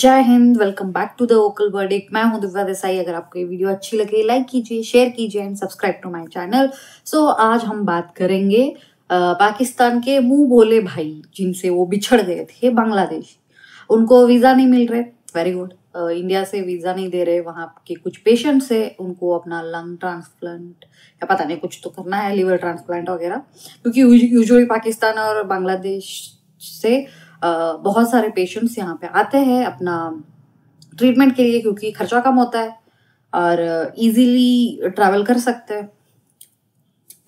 जय हिंद। Welcome back to the Vocal Verdict. मैं हूं दिव्या देसाई। अगर आपको ये वीडियो अच्छी लगे लाइक कीजिए, शेयर कीजिए and subscribe to my channel. So आज हम बात करेंगे पाकिस्तान के मुंह बोले भाई जिनसे वो बिछड़ गए थे, बांग्लादेश। उनको वीजा नहीं मिल रहे, वेरी गुड। इंडिया से वीजा नहीं दे रहे। वहां के कुछ पेशेंट्स है, उनको अपना लंग ट्रांसप्लांट या पता नहीं कुछ तो करना है, लिवर ट्रांसप्लांट वगैरह, क्योंकि यूजुअली पाकिस्तान और बांग्लादेश से बहुत सारे पेशेंट्स यहाँ पे आते हैं अपना ट्रीटमेंट के लिए, क्योंकि खर्चा कम होता है और इजीली ट्रैवल कर सकते हैं,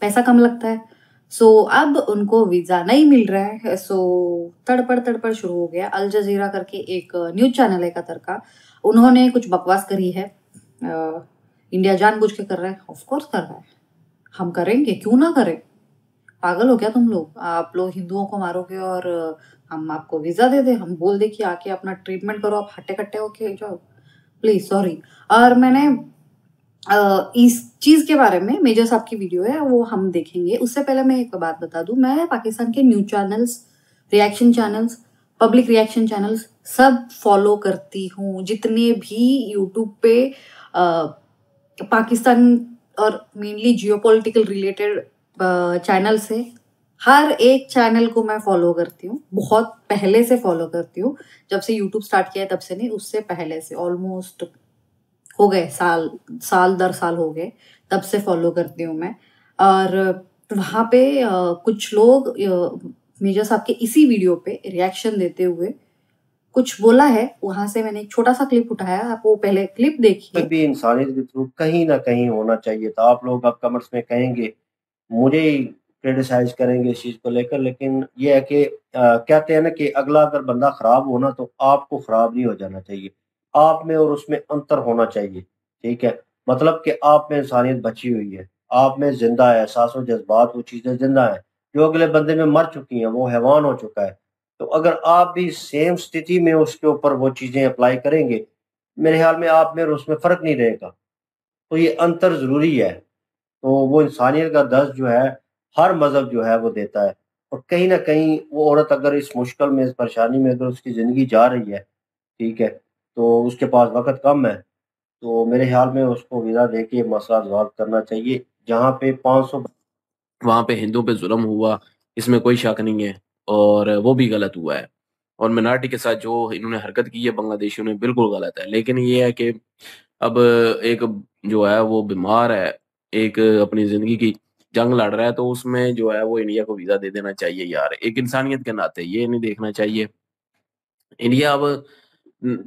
पैसा कम लगता है। सो अब उनको वीजा नहीं मिल रहा है। सो तड़पड़ शुरू हो गया। अल जजीरा करके एक न्यूज चैनल है कतर का, उन्होंने कुछ बकवास करी है। इंडिया जानबूझ के कर रहा है, ऑफकोर्स कर रहा है, हम करेंगे, क्यों ना करें। पागल हो क्या तुम लोग? आप लोग हिंदुओं को मारोगे और हम आपको वीजा दे दे, हम बोल दे कि आके अपना ट्रीटमेंट करो, आप हट्टे कट्टे होके जाओ, प्लीज सॉरी। और मैंने इस चीज के बारे में, मेजर साहब की वीडियो है वो हम देखेंगे। उससे पहले मैं एक बात बता दूं, मैं पाकिस्तान के news channels, reaction channels, public reaction channels सब फॉलो करती हूँ। जितने भी यूट्यूब पे पाकिस्तान और मेनली जियोपॉलिटिकल रिलेटेड चैनल से, हर एक चैनल को मैं फॉलो करती हूँ। बहुत पहले से फॉलो करती हूँ, जब से यूट्यूब स्टार्ट किया है तब से नहीं, उससे पहले से ऑलमोस्ट हो गए साल दर साल हो गए, तब से फॉलो करती हूँ मैं। और वहाँ पे कुछ लोग मेजर साहब के इसी वीडियो पे रिएक्शन देते हुए कुछ बोला है, वहां से मैंने एक छोटा सा क्लिप उठाया, आप वो पहले क्लिप देखिए। भी इंसानियत के थ्रू कहीं ना कहीं होना चाहिए था। आप लोग अब कमेंट्स में कहेंगे, मुझे ही क्रिटिसाइज करेंगे इस चीज को लेकर, लेकिन ये है कि कहते हैं ना कि अगला अगर बंदा खराब हो ना तो आपको खराब नहीं हो जाना चाहिए। आप में और उसमें अंतर होना चाहिए, ठीक है। मतलब कि आप में इंसानियत बची हुई है, आप में जिंदा है, एहसास और जज्बात, वो चीजें जिंदा है। जो अगले बंदे में मर चुकी हैं, वो हैवान हो चुका है। तो अगर आप भी सेम स्थिति में उसके ऊपर वो चीजें अप्लाई करेंगे, मेरे ख्याल में आप में और उसमें फर्क नहीं रहेगा। तो ये अंतर जरूरी है। तो वो इंसानियत का दर्द जो है हर मजहब जो है वो देता है। और कहीं ना कहीं वो औरत अगर इस मुश्किल में, इस परेशानी में अगर उसकी जिंदगी जा रही है, ठीक है, तो उसके पास वक्त कम है, तो मेरे ख्याल में उसको वीजा दे के मसला रिजॉल्व करना चाहिए। जहाँ पे 500 वहां पे हिंदुओं पे जुल्म हुआ, इसमें कोई शक नहीं है, और वो भी गलत हुआ है। और मिनार्टी के साथ जो इन्होंने हरकत की है बांग्लादेशियों ने, बिल्कुल गलत है। लेकिन ये है कि अब एक जो है वो बीमार है, एक अपनी जिंदगी की जंग लड़ रहा है, तो उसमें जो है वो इंडिया को वीजा दे देना चाहिए यार। एक इंसानियत के नाते ये नहीं देखना चाहिए। इंडिया अब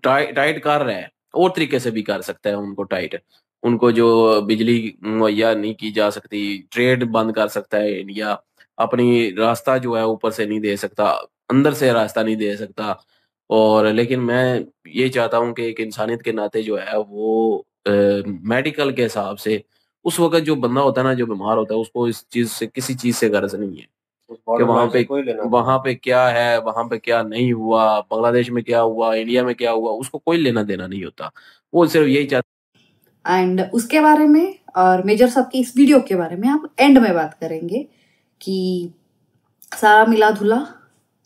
टाइट कर रहा है, और तरीके से भी कर सकता है उनको टाइट। उनको जो बिजली मुहैया नहीं की जा सकती, ट्रेड बंद कर सकता है इंडिया। अपनी रास्ता जो है ऊपर से नहीं दे सकता, अंदर से रास्ता नहीं दे सकता। और लेकिन मैं ये चाहता हूँ कि एक इंसानियत के नाते जो है वो मेडिकल के हिसाब से उस वक्त जो बंदा होता है ना, जो बीमार होता है, उसको इस चीज से, किसी चीज से गर्ज नहीं है उस कि बॉर्डर वहां लाइन से पे कोई लेना वहां पे क्या है, वहां पे क्या नहीं हुआ, बांग्लादेश में क्या हुआ, इंडिया में क्या हुआ, उसको कोई लेना देना नहीं होता। वो सिर्फ यही चाहता। एंड उसके बारे में और मेजर साहब की इस वीडियो के बारे में आप एंड में बात करेंगे कि सारा मिला धुला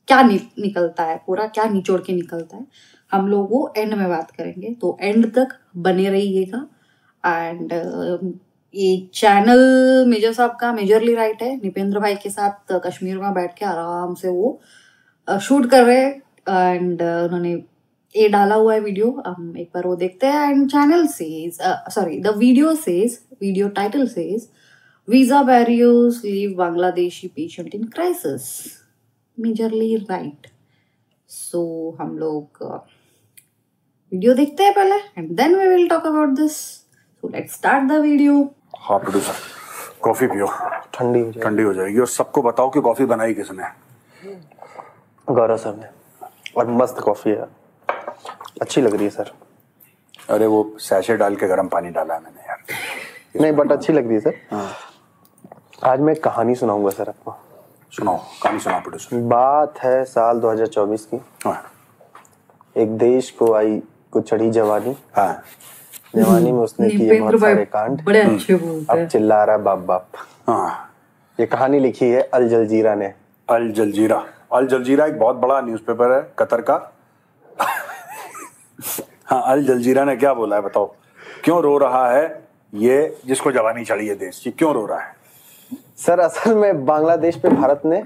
क्या निकलता है, पूरा क्या निचोड़ के निकलता है। हम लोग वो एंड में बात करेंगे, तो एंड तक बने रहिएगा। एंड ये चैनल मेजर साहब का मेजरली राइट है। निपेंद्र भाई के साथ कश्मीर में बैठ के आराम से वो शूट कर रहे हैं। एंड उन्होंने ये डाला हुआ है वीडियो, हम एक बार वो देखते हैं। And channel says, sorry, the video says, video title says, visa barriers leave Bangladeshi patient in crisis, majorly right. So हम लोग वीडियो देखते हैं पहले and then we will talk about this. So let's start the video. हाँ producer, coffee पियो, ठंडी हो जाएगी। और सबको बताओ कि कॉफी बनाई किसने। गौरव सर ने, और मस्त कॉफी है, अच्छी लग रही है सर। अरे वो सैशे डाल के गर्म पानी डाला है मैंने यार। नहीं बट अच्छी लग रही है सर। हाँ। आज मैं कहानी सुनाऊंगा सर आपको। सुनाओ, कहानी सुनाओ प्रोड्यूसर। बात है साल 2024 की। हाँ। एक देश को आई कुछ चढ़ी जवानी। हाँ। जवानी में उसने किए बहुत सारे कांड, बड़े अच्छे बोलते अब हैं। चिल्ला रहा बाप बाप। हाँ। ये कहानी लिखी है अल जजीरा ने। अल जजीरा, अल जजीरा एक बहुत बड़ा न्यूज़पेपर है कतर का। हाँ, अल जलजीरा ने क्या बोला है बताओ, क्यों रो रहा है ये जिसको जवानी चढ़ी है देश की, क्यों रो रहा है? सर असल में बांग्लादेश पे भारत ने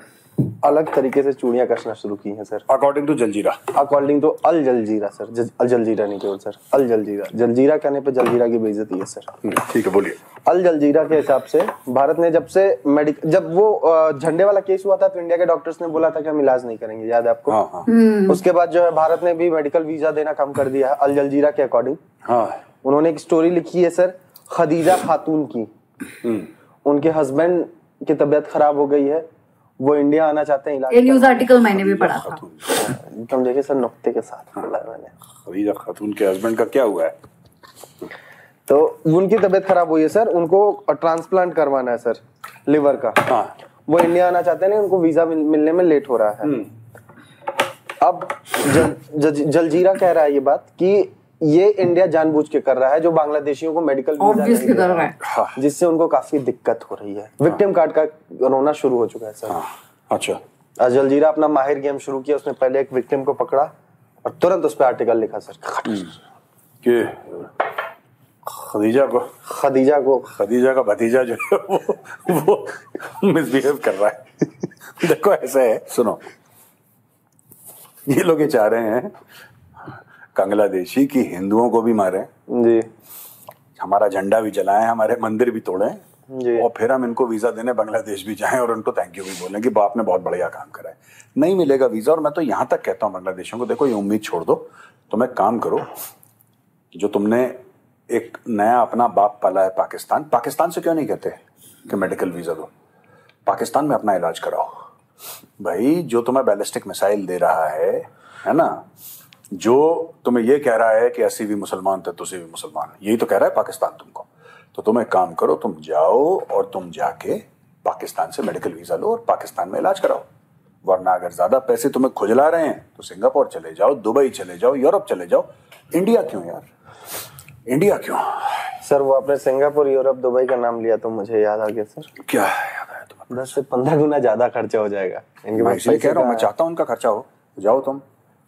अलग तरीके से चूड़ियां कसना शुरू की हैं sir, according to Jazeera. According to Al Jazeera sir, Al Jazeera नहीं केवल सर, अल जलजीरा, जलजीरा कहने पे जलजीरा की बेइज्जती है सर। ठीक है, बोलिए। अल जलजीरा के हिसाब से भारत ने जब वो झंडे वाला केस हुआ था तो इंडिया के डॉक्टर्स ने बोला था कि हम इलाज नहीं करेंगे, याद है आपको? हाँ, हाँ। उसके बाद जो है भारत ने भी मेडिकल वीजा देना कम कर दिया है अल जलजीरा के अकॉर्डिंग। हाँ, उन्होंने एक स्टोरी लिखी है सर खदीजा खातून की, उनके हस्बैंड की तबीयत खराब हो गई है, वो इंडिया आना चाहते हैं इलाज। ये न्यूज़ आर्टिकल मैंने भी पढ़ा था। एकदम देखिए सर नुक्ते के साथ बोला है मैंने। खदीजा खातून के हस्बैंड का क्या हुआ है? तो उनकी तबीयत खराब हुई है सर, उनको ट्रांसप्लांट करवाना है सर लिवर का। हाँ। वो इंडिया आना चाहते हैं, उनको वीजा मिलने में लेट हो रहा है। अब जलजीरा कह रहा है ये बात कि ये इंडिया जानबूझ के कर रहा है, जो बांग्लादेशियों को मेडिकल वीजा नहीं दे रहा है, जिससे उनको काफी दिक्कत हो रही है। विक्टिम कार्ड का रोना शुरू हो चुका है सर। अच्छा। जलजीरा अपना माहिर गेम शुरू किया, उसने पहले एक विक्टिम को पकड़ा और तुरंत उस पर आर्टिकल लिखा सर कि खदीजा का भतीजा जो है वो मिसबिहेव कर रहा है। देखो ऐसा है, सुनो, ये लोग ये चाह रहे हैं बांग्लादेशी की हिंदुओं को भी मारे जी, हमारा झंडा भी जलाएं, हमारे मंदिर भी तोड़ें जी, और फिर हम इनको वीजा देने बांग्लादेश भी जाएं और उनको थैंक यू भी बोलें कि बाप ने बहुत बढ़िया काम करा है। नहीं मिलेगा वीजा। और मैं तो यहाँ तक कहता हूँ बांग्लादेशियों को, देखो ये उम्मीद छोड़ दो, तुम एक काम करो, जो तुमने एक नया अपना बाप पाला है पाकिस्तान से क्यों नहीं कहते कि मेडिकल वीजा दो, पाकिस्तान में अपना इलाज कराओ भाई। जो तुम्हें बैलिस्टिक मिसाइल दे रहा है ना, जो तुम्हें ये कह रहा है कि ऐसी भी मुसलमान थे तुसी भी मुसलमान, यही तो कह रहा है पाकिस्तान तुमको। तो तुम एक काम करो, तुम जाओ और तुम जाके पाकिस्तान से मेडिकल वीजा लो और पाकिस्तान में इलाज कराओ। वरना अगर ज्यादा पैसे तुम्हें खुजला रहे हैं तो सिंगापुर चले जाओ, दुबई चले जाओ, यूरोप चले जाओ। इंडिया क्यों यार, इंडिया क्यों? सर वो आपने सिंगापुर, यूरोप, दुबई का नाम लिया तो मुझे याद आ गया सर। क्या याद आया तुम्हें? 10 से 15 गुना ज्यादा खर्चा हो जाएगा इनके पास। इसलिए कह रहा हूँ, मैं चाहता हूँ उनका खर्चा हो, जाओ तुम।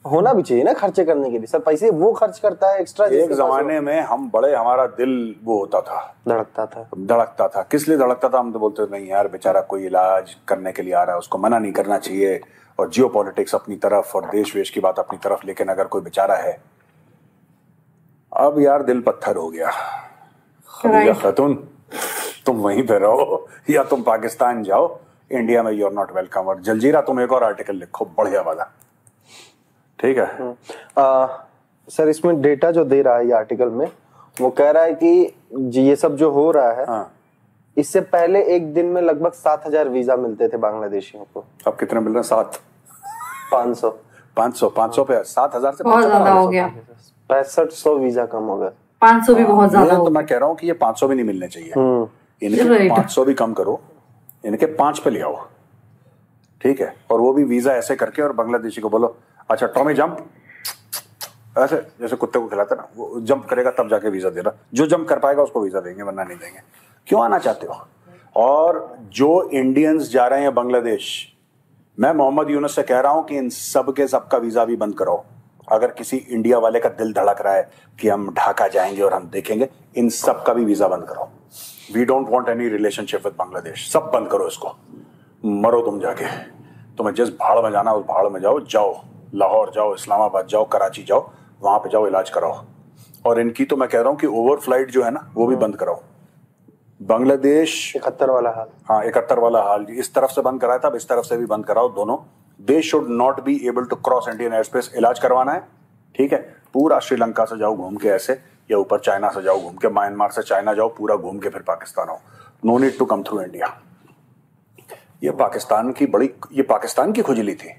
होना भी चाहिए ना खर्चे करने के लिए सर, पैसे वो खर्च करता है एक्स्ट्रा। एक जमाने में हम बड़े, हमारा दिल वो होता था, धड़कता था। किस लिए धड़कता था? हम तो बोलते नहीं यार बेचारा कोई इलाज करने के लिए आ रहा है, उसको मना नहीं करना चाहिए, और जियो पॉलिटिक्स अपनी तरफ और देश वेश की बात अपनी तरफ। लेकिन अगर कोई बेचारा है, अब यार दिल पत्थर हो गया। खदीजा खातून तुम वहीं पे रहो या तुम पाकिस्तान जाओ, इंडिया में यू आर नॉट वेलकम। और जलजीरा तुम एक और आर्टिकल लिखो बढ़िया वाला, ठीक है? सर इसमें डेटा जो दे रहा है ये आर्टिकल में, वो कह रहा है कि ये सब जो हो रहा है, हाँ। इससे पहले एक दिन में लगभग 7,000 वीजा मिलते थे बांग्लादेशियों को। अब कितने मिल रहे हैं? 500 पे 7,000 से बहुत ज्यादा हो गया। 6500 वीजा कम हो गया। 500 भी बहुत ज्यादा हो तो मैं कह रहा हूँ कि ये 500 भी नहीं मिलने चाहिए, इनके 500 भी कम करो, इनके 5 पे ले आओ, ठीक है? और वो भी वीजा ऐसे करके, और बांग्लादेशी को बोलो अच्छा टॉमी जंप, ऐसे जैसे कुत्ते को खिलाते ना, वो जंप करेगा तब जाके वीजा देना, जो जंप कर पाएगा उसको वीजा देंगे, वरना नहीं देंगे। क्यों आना चाहते हो? और जो इंडियंस जा रहे हैं बांग्लादेश, मैं मोहम्मद यूनुस से कह रहा हूं कि इन सब के सबका वीजा भी बंद कराओ। अगर किसी इंडिया वाले का दिल धड़क रहा है कि हम ढाका जाएंगे और हम देखेंगे, इन सब का भी वीजा बंद कराओ। We don't want any relationship with Bangladesh, सब बंद करो इसको। मरो तुम जाके, तुम्हें जिस भाड़ में जाना उस भाड़ में जाओ, लाहौर जाओ, इस्लामाबाद जाओ, कराची जाओ, वहां पे जाओ, इलाज कराओ। और इनकी तो मैं कह रहा हूं कि ओवर फ्लाइट जो है ना वो भी बंद कराओ। बांग्लादेश 71 वाला हाल, हाँ 71 वाला हाल, इस तरफ से बंद कराया था, इस तरफ से भी बंद कराओ दोनों। They should not be able to cross Indian air space. इलाज करवाना है, ठीक है, पूरा श्रीलंका से जाओ घूम के ऐसे, या ऊपर चाइना से जाओ घूम के, म्यांमार से चाइना जाओ, पूरा घूम के फिर पाकिस्तान आओ। No need to come through India. ये पाकिस्तान की खुजली थी,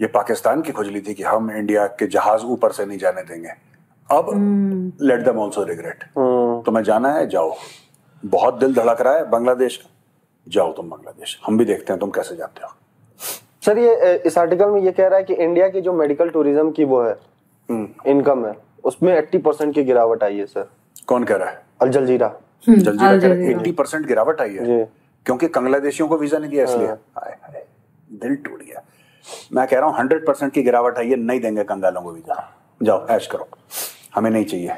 ये पाकिस्तान की खुजली थी कि हम इंडिया के जहाज ऊपर से नहीं जाने देंगे। अब लेट देम आल्सो रिग्रेट। तुम्हें जाना है जाओ, बहुत दिल धड़क रहा है बांग्लादेश का, जाओ तुम बांग्लादेश, हम भी देखते हैं तुम कैसे जाते हो। सर ये इस आर्टिकल में ये कह रहा है कि इंडिया की जो मेडिकल टूरिज्म की वो है इनकम है, उसमें 80% की गिरावट आई है सर। कौन कह रहा है? अल जलजीरा। 80% गिरावट आई है क्योंकि बांग्लादेशियों को वीजा नहीं दिया इसलिए। दिल टूट गया। मैं कह रहा हूँ 100% की गिरावट आई है, नहीं देंगे कंगालों को वीजा। जाओ ऐश करो, हमें नहीं चाहिए,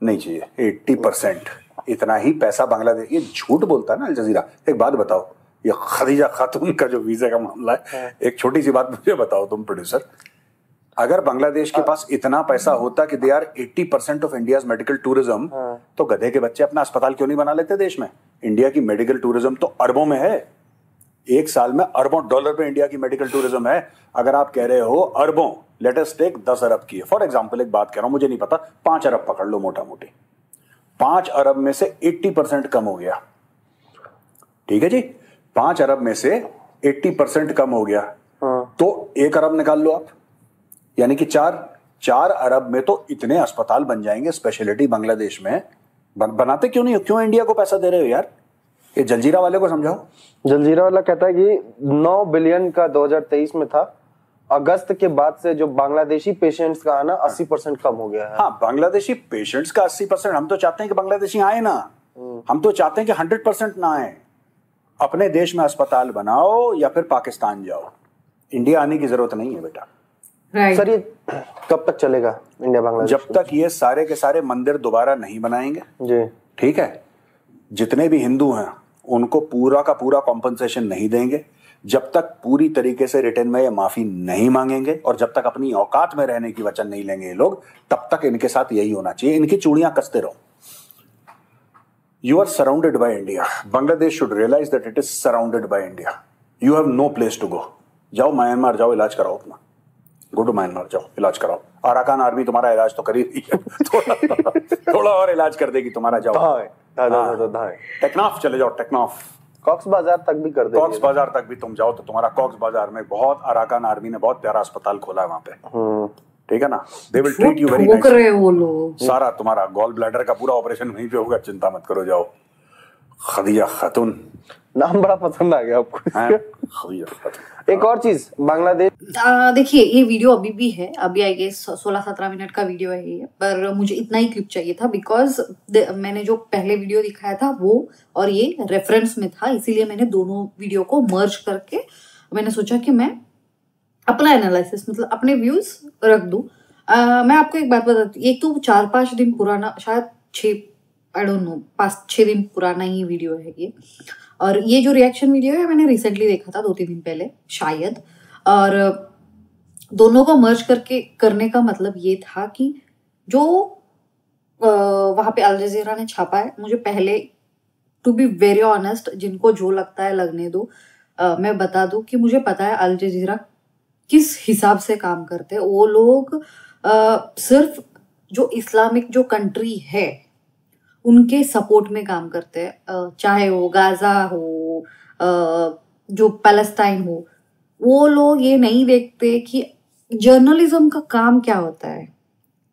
नहीं चाहिए। 80% इतना ही पैसा बांग्लादेश, ये झूठ बोलता है ना अल जजीरा। एक बात बताओ, ये खदीजा खातून का जो वीजा का मामला है, एक छोटी सी बात मुझे बताओ तुम प्रोड्यूसर, अगर बांग्लादेश के पास इतना पैसा होता कि they are 80% of India's medical tourism, तो गधे के बच्चे अपना अस्पताल क्यों नहीं बना लेते देश में? इंडिया की मेडिकल टूरिज्म तो अरबों में है, एक साल में अरबों डॉलर पे इंडिया की मेडिकल टूरिज्म है। अगर आप कह रहे हो अरबों, लेट अस टेक 10 अरब की है फॉर एग्जांपल, एक बात कह रहा हूं, मुझे नहीं पता, 5 अरब पकड़ लो मोटा मोटी, 5 अरब में से 80% कम हो गया, ठीक है जी, 5 अरब में से 80% कम हो गया, तो 1 अरब निकाल लो आप, यानी कि 4 अरब में तो इतने अस्पताल बन जाएंगे स्पेशलिटी बांग्लादेश में। बनाते क्यों नहीं हो? क्यों इंडिया को पैसा दे रहे हो यार? ये जलजीरा वाले को समझाओ। जलजीरा वाला कहता है कि 9 बिलियन का 2023 में था, अगस्त के बाद से जो बांग्लादेशी पेशेंट्स का आना 80% कम हो गया है। हाँ, बांग्लादेशी पेशेंट्स का 80%। हम तो चाहते हैं कि बांग्लादेशी आए ना, हम तो चाहते हैं कि 100% ना आए। अपने देश में अस्पताल बनाओ या फिर पाकिस्तान जाओ, इंडिया आने की जरूरत नहीं है बेटा। सर ये कब तक चलेगा इंडिया बांग्लादेश? जब तक ये सारे के सारे मंदिर दोबारा नहीं बनाएंगे जी, ठीक है, जितने भी हिंदू हैं उनको पूरा का पूरा कॉम्पनसेशन नहीं देंगे, जब तक पूरी तरीके से रिटर्न में ये माफी नहीं मांगेंगे, और जब तक अपनी औकात में रहने की वचन नहीं लेंगे ये लोग, तब तक इनके साथ यही होना चाहिए, इनकी चूड़ियां कसते रहो। You are surrounded by India, Bangladesh should realise that it is surrounded by India, you have no place to go. जाओ म्यांमार, जाओ इलाज कराओ अपना, गो टू म्यांमार, जाओ इलाज कराओ। अराकान आर्मी तुम्हारा इलाज तो कर ही रही है, थोड़ा और इलाज कर देगी तुम्हारा। जाओ टेक्नाफ चले जाओ, टेक्नाफ, कॉक्स बाजार तक भी कर देंगे। कॉक्स बाजार तक भी तुम जाओ तो तुम्हारा कॉक्स बाजार में बहुत अराकान आर्मी ने बहुत प्यारा अस्पताल खोला है वहां पे, ठीक है ना, they will treat you very nice. कर रहे हैं वो लोग, सारा तुम्हारा गॉल ब्लैडर का पूरा ऑपरेशन वहीं पे होगा, चिंता मत करो, जाओ। खदीजा खातून नाम बड़ा पसंद आ गया आपको। खदीजा खातून। एक और चीज, बांग्लादेश देखिए ये वीडियो अभी भी है, अभी आई गेस 16-17 मिनट का वीडियो है ये, पर मुझे इतना ही क्लिप चाहिए था बिकॉज मैंने जो पहले वीडियो दिखाया था वो और ये रेफरेंस में था, इसीलिए मैंने दोनों वीडियो को मर्ज करके मैंने सोचा कि मैं अपना एनालिसिस, मतलब अपने व्यूज रख दूं। मैं आपको एक बात बताती हूँ, एक तो 4-5 दिन पुराना, शायद 6, आई डोंट नो, 5-6 दिन पुराना ही वीडियो है ये, और ये जो रिएक्शन वीडियो है मैंने रिसेंटली देखा था 2-3 दिन पहले शायद, और दोनों को मर्ज करके करने का मतलब ये था कि जो वहां पे अल जजीरा ने छापा है, मुझे पहले टू बी वेरी ऑनेस्ट, जिनको जो लगता है लगने दो, मैं बता दूं कि मुझे पता है अल जजीरा किस हिसाब से काम करते हैं। वो लोग सिर्फ जो इस्लामिक जो कंट्री है उनके सपोर्ट में काम करते हैं, चाहे वो गाजा हो, जो पैलेस्टाइन हो। वो लोग ये नहीं देखते कि जर्नलिज्म का काम क्या होता है,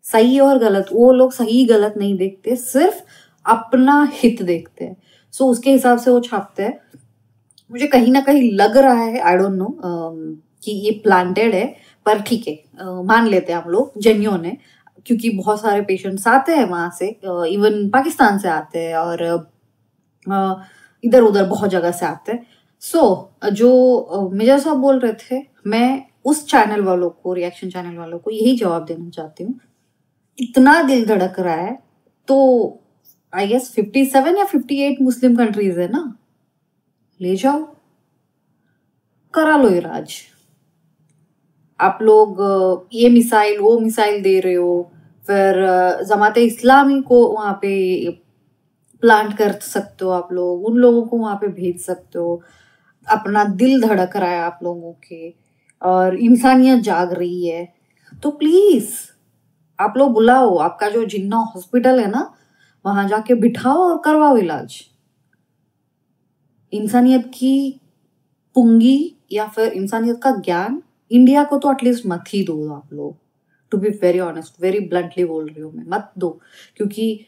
सही और गलत। वो लोग सही गलत नहीं देखते, सिर्फ अपना हित देखते हैं। सो उसके हिसाब से वो छापते हैं। मुझे कहीं ना कहीं लग रहा है, आई डोंट नो, कि ये प्लांटेड है, पर ठीक है, मान लेते हैं हम लोग जेन्युइन है, क्योंकि बहुत सारे पेशेंट्स आते हैं वहां से, इवन पाकिस्तान से आते हैं और इधर उधर बहुत जगह से आते हैं। सो जो मेजर साहब बोल रहे थे, मैं उस चैनल वालों को, रिएक्शन चैनल वालों को यही जवाब देना चाहती हूँ, इतना दिल धड़क रहा है तो आई गेस 57 या 58 मुस्लिम कंट्रीज है ना, ले जाओ, करा लो इलाज। आप लोग ये मिसाइल वो मिसाइल दे रहे हो, फिर जमाते इस्लामी को वहां पे प्लांट कर सकते हो, आप लोग उन लोगों को वहां पे भेज सकते हो। अपना दिल धड़क रहा है आप लोगों के, और इंसानियत जाग रही है, तो प्लीज आप लोग बुलाओ, आपका जो जिन्ना हॉस्पिटल है ना, वहां जाके बिठाओ और करवाओ इलाज। इंसानियत की पुंगी या फिर इंसानियत का ज्ञान इंडिया को तो एटलीस्ट मत ही दो आप लोग। To be very honest, very bluntly बोल रही हूँ मैं, मत दो, क्योंकि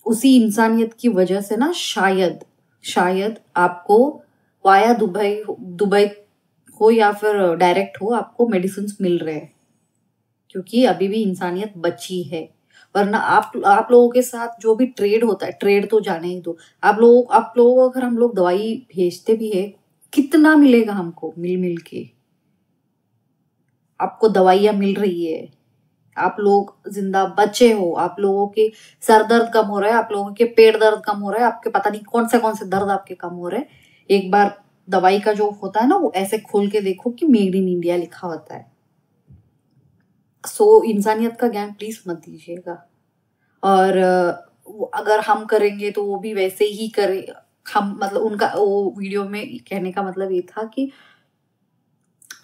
उसी इंसानियत की वजह से ना शायद आपको वाया दुबई हो या फिर डायरेक्ट हो, आपको मेडिसिन मिल रहे हैं, क्योंकि अभी भी इंसानियत बची है। वरना आप लोगों के साथ जो भी ट्रेड होता है, ट्रेड तो जाने ही दो। आप लोगों अगर हम लोग दवाई भेजते भी है, कितना मिलेगा हमको मिल के? आपको दवाइयां मिल रही है, आप लोग जिंदा बचे हो, आप लोगों के सर दर्द कम हो रहा है, आप लोगों के पेट दर्द कम हो रहा है, आपके पता नहीं कौन से दर्द आपके कम हो रहे हैं, एक बार दवाई का जो होता है ना वो ऐसे खोल के देखो कि मेड इन इंडिया लिखा होता है। सो इंसानियत का ज्ञान प्लीज मत दीजिएगा। और अगर हम करेंगे तो वो भी वैसे ही करे। हम मतलब उनका वो वीडियो में कहने का मतलब ये था कि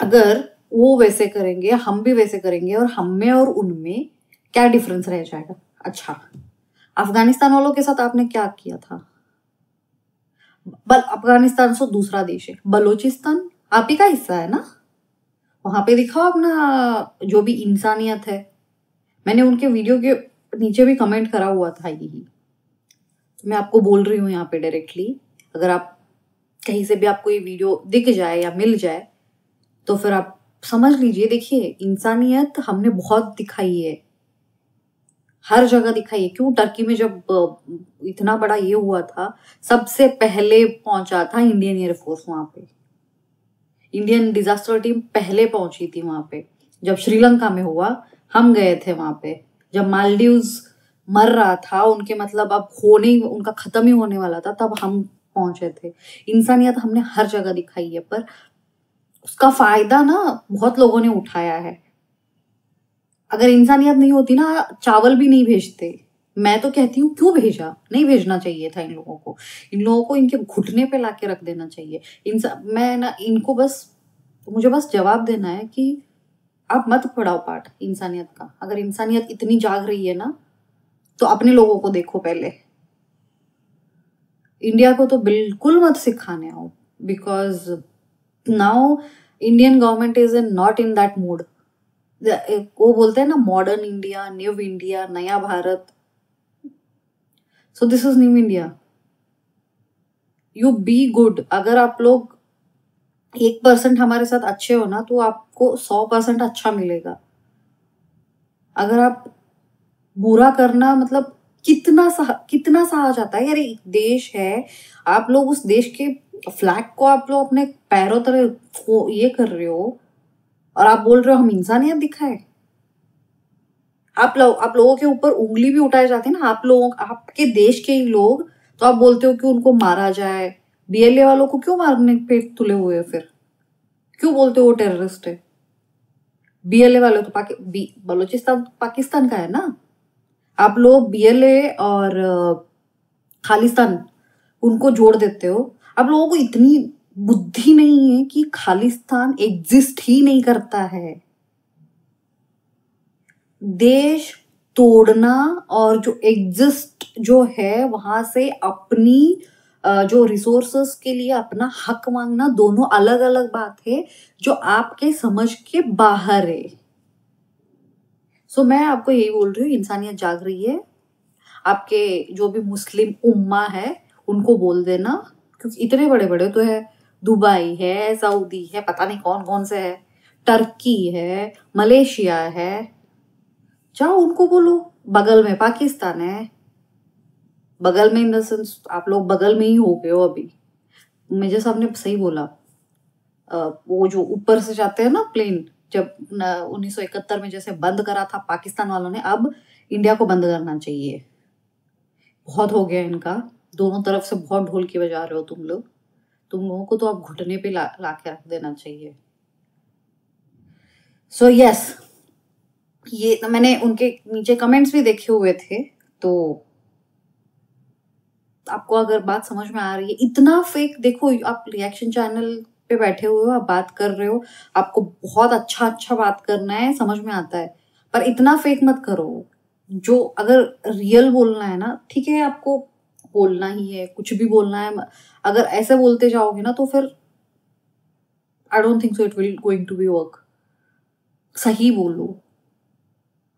अगर वो वैसे करेंगे हम भी वैसे करेंगे और हम में और उनमें क्या डिफरेंस रह जाएगा। अच्छा, अफगानिस्तान वालों के साथ आपने क्या किया था? अफगानिस्तान से दूसरा देश है, बलोचिस्तान आप ही का हिस्सा है ना, वहां पे दिखाओ अपना जो भी इंसानियत है। मैंने उनके वीडियो के नीचे भी कमेंट करा हुआ था यही, तो मैं आपको बोल रही हूँ यहाँ पे डायरेक्टली, अगर आप कहीं से भी आपको ये वीडियो दिख जाए या मिल जाए तो फिर आप समझ लीजिए। देखिए, इंसानियत हमने बहुत दिखाई है, हर जगह दिखाई है। क्यों? टर्की में जब इतना बड़ा ये हुआ था, सबसे पहले पहुंचा था इंडियन एयरफोर्स वहां पे, इंडियन डिजास्टर टीम पहले पहुंची थी वहां पे। जब श्रीलंका में हुआ हम गए थे वहां पे, जब मालदीव्स मर रहा था, उनके मतलब अब होने उनका खत्म ही होने वाला था, तब हम पहुंचे थे। इंसानियत हमने हर जगह दिखाई है, पर उसका फायदा ना बहुत लोगों ने उठाया है। अगर इंसानियत नहीं होती ना, चावल भी नहीं भेजते। मैं तो कहती हूँ क्यों भेजा, नहीं भेजना चाहिए था इन लोगों को। इन लोगों को इनके घुटने पे लाके रख देना चाहिए। मैं ना इनको मुझे बस जवाब देना है कि आप मत पढ़ाओ पाठ इंसानियत का। अगर इंसानियत इतनी जाग रही है ना तो अपने लोगों को देखो पहले। इंडिया को तो बिल्कुल मत सिखाने आओ, because now Indian government is not in that mood. वो बोलते हैं ना मॉडर्न इंडिया, न्यू इंडिया, नया Bharat. So this is new India. You be good. अगर आप लोग 1% हमारे साथ अच्छे हो ना तो आपको 100% अच्छा मिलेगा। अगर आप बुरा करना मतलब कितना सहा जाता है यार। एक देश है, आप लोग उस देश के फ्लैग को आप लोग अपने पैरों तरह ये कर रहे हो और आप बोल रहे हो हम इंसानियत दिखाए। आप लोगों के ऊपर उंगली भी उठाए जाते हैं ना, आपके देश के ही लोग, तो आप बोलते हो कि उनको मारा जाए। बीएलए वालों को क्यों मारने पे तुले हुए हैं? फिर क्यों बोलते हो वो टेररिस्ट है? बीएलए वाले तो बलूचिस्तान पाकिस्तान का है ना। आप लोग बीएलए और खालिस्तान उनको जोड़ देते हो। आप लोगों को इतनी बुद्धि नहीं है कि खालिस्तान एग्जिस्ट ही नहीं करता है। देश तोड़ना और जो एग्जिस्ट जो है वहां से अपनी जो रिसोर्सेस के लिए अपना हक मांगना, दोनों अलग अलग बात है जो आपके समझ के बाहर है। सो मैं आपको यही बोल रही हूँ, इंसानियत जाग रही है। आपके जो भी मुस्लिम उम्मा है उनको बोल देना, क्योंकि इतने बड़े बड़े तो है, दुबई है, सऊदी है, पता नहीं कौन कौन से है, टर्की है, मलेशिया है, जाओ उनको बोलो। बगल में पाकिस्तान है, बगल में इन द सेंस आप लोग बगल में ही हो गए हो अभी। मेजर साहब ने सही बोला, वो जो ऊपर से जाते हैं ना प्लेन, जब 1971 में जैसे बंद करा था पाकिस्तान वालों ने, अब इंडिया को बंद करना चाहिए। बहुत हो गया इनका, दोनों तरफ से बहुत ढोल की बजा रहे हो तुम लोगों को तो अब घुटने पे ला के रख देना चाहिए। सो यस, ये मैंने उनके नीचे कमेंट्स भी देखे हुए थे, तो आपको अगर बात समझ में आ रही है, इतना फेक देखो, आप रिएक्शन चैनल पे बैठे हुए हो, आप बात कर रहे हो, आपको बहुत अच्छा बात करना है, समझ में आता है, पर इतना फेक मत करो। जो अगर रियल बोलना है ना, ठीक है, आपको बोलना ही है, कुछ भी बोलना है। अगर ऐसे बोलते जाओगे ना तो फिर I don't think so it will going to be work. सही बोलो।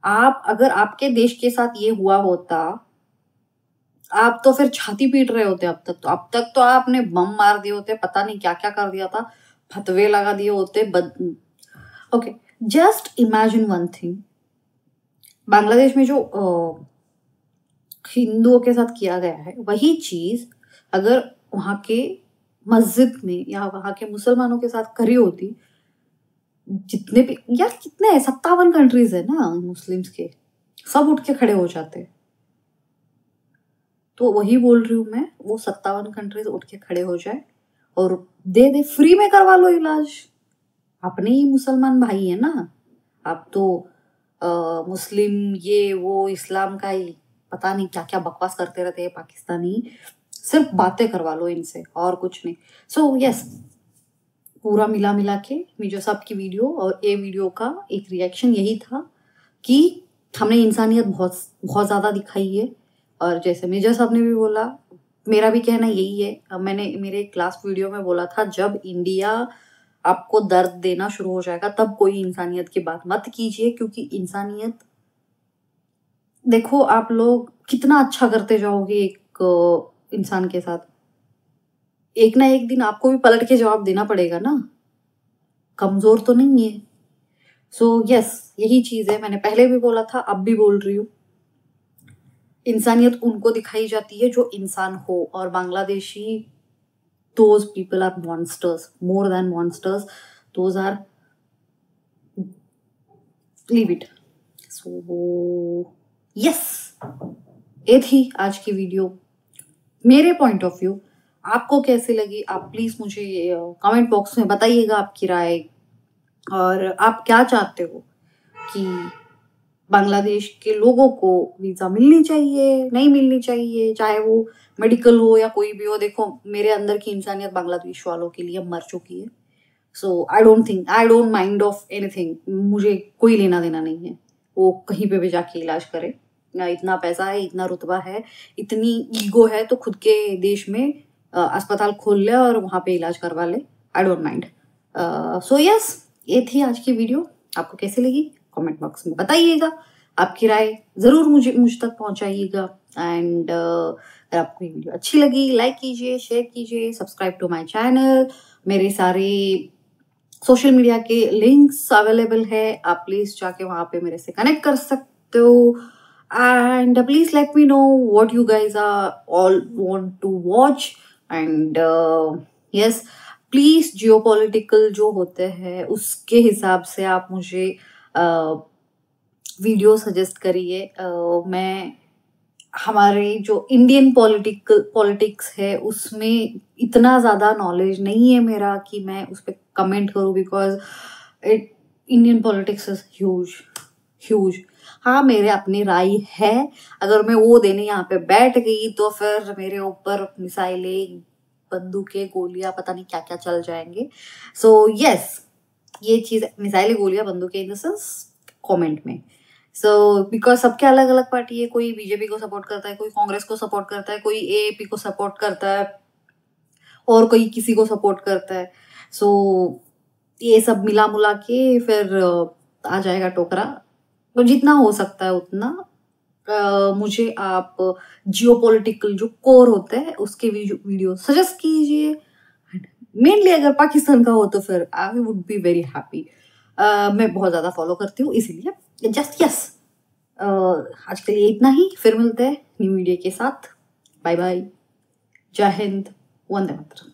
आप अगर आपके देश के साथ ये हुआ होता, आप तो फिर छाती पीट रहे होते। अब तक तो आपने बम मार दिए होते, पता नहीं क्या क्या कर दिया था, फतवे लगा दिए होते। Okay, just imagine one thing, Bangladesh में जो हिंदुओं के साथ किया गया है, वही चीज अगर वहां के मस्जिद में या वहां के मुसलमानों के साथ करी होती जितने भी यार कितने 57 कंट्रीज है ना मुस्लिम्स के, सब उठ के खड़े हो जाते हैं। तो वही बोल रही हूँ मैं, वो 57 कंट्रीज उठ के खड़े हो जाए और दे फ्री में करवा लो इलाज। अपने ही मुसलमान भाई है ना, आप तो मुस्लिम ये वो इस्लाम का ही पता नहीं क्या क्या बकवास करते रहते हैं पाकिस्तानी, सिर्फ बातें करवा लो इनसे और कुछ नहीं। सो यस, पूरा मिला के मिर्जा साहब की वीडियो और ये वीडियो का एक रिएक्शन यही था कि हमने इंसानियत बहुत बहुत ज़्यादा दिखाई है। और जैसे मिर्जा साहब ने भी बोला, मेरा भी कहना यही है। मैंने मेरे क्लास वीडियो में बोला था, जब इंडिया आपको दर्द देना शुरू हो जाएगा तब कोई इंसानियत की बात मत कीजिए, क्योंकि इंसानियत देखो आप लोग कितना अच्छा करते जाओगे एक इंसान के साथ, एक ना एक दिन आपको भी पलट के जवाब देना पड़ेगा ना, कमजोर तो नहीं है। सो यस, यही चीज है, मैंने पहले भी बोला था, अब भी बोल रही हूँ। इंसानियत उनको दिखाई जाती है जो इंसान हो, और Bangladeshi, those people are monsters, more than monsters, those are, leave it. So yes, ये थी आज की वीडियो मेरे पॉइंट ऑफ व्यू। आपको कैसी लगी आप प्लीज मुझे कमेंट बॉक्स में बताइएगा आपकी राय, और आप क्या चाहते हो कि बांग्लादेश के लोगों को वीजा मिलनी चाहिए, नहीं मिलनी चाहिए, चाहे वो मेडिकल हो या कोई भी हो। देखो मेरे अंदर की इंसानियत बांग्लादेश वालों के लिए मर चुकी है। So I don't mind of anything, मुझे कोई लेना देना नहीं है, वो कहीं पे भी जाके इलाज करे। इतना पैसा है, इतना रुतबा है, इतनी ईगो है, तो खुद के देश में अस्पताल खोल ले और वहाँ पे इलाज करवा ले, आई डोंट माइंड। सो यस, ये थी आज की वीडियो। आपको कैसी लगी कमेंट बॉक्स में बताइएगा, आपकी राय जरूर मुझ तक पहुंचाइएगा। एंड अगर आपको ये वीडियो अच्छी लगी, लाइक कीजिए, शेयर कीजिए, सब्सक्राइब टू माय चैनल। मेरे सारे सोशल मीडिया के लिंक्स अवेलेबल है, आप प्लीज जाके वहां पे मेरे से कनेक्ट कर सकते हो। And please let me know what you guys are all want to watch. And yes, please geopolitical जो होते हैं उसके हिसाब से आप मुझे वीडियो सजेस्ट करिए। मैं हमारे जो इंडियन पॉलिटिक्स है उसमें इतना ज़्यादा नॉलेज नहीं है मेरा कि मैं उस पर कमेंट करूँ, because Indian politics is huge. हाँ, मेरे अपनी राय है, अगर मैं वो देने यहाँ पे बैठ गई तो फिर मेरे ऊपर मिसाइलें, बंदूकें, गोलियां, पता नहीं क्या क्या चल जाएंगे। सो यस, ये चीज़, मिसाइलें, गोलियां, बंदूकें इन द सेंस कमेंट में। सो बिकॉज सबके अलग अलग पार्टी है, कोई बीजेपी को सपोर्ट करता है, कोई कांग्रेस को सपोर्ट करता है, कोई एएपी को सपोर्ट करता है, और कोई किसी को सपोर्ट करता है। सो ये सब मिला मुला के फिर आ जाएगा टोकरा। तो जितना हो सकता है उतना मुझे आप जियोपॉलिटिकल जो कोर होते हैं उसके वीडियो सजेस्ट कीजिए। मेनली अगर पाकिस्तान का हो तो फिर I would be very happy. मैं बहुत ज़्यादा फॉलो करती हूँ, इसीलिए जस्ट यस। आज के लिए इतना ही, फिर मिलते हैं न्यू वीडियो के साथ। बाय बाय, जय हिंद, वंदे मातरम।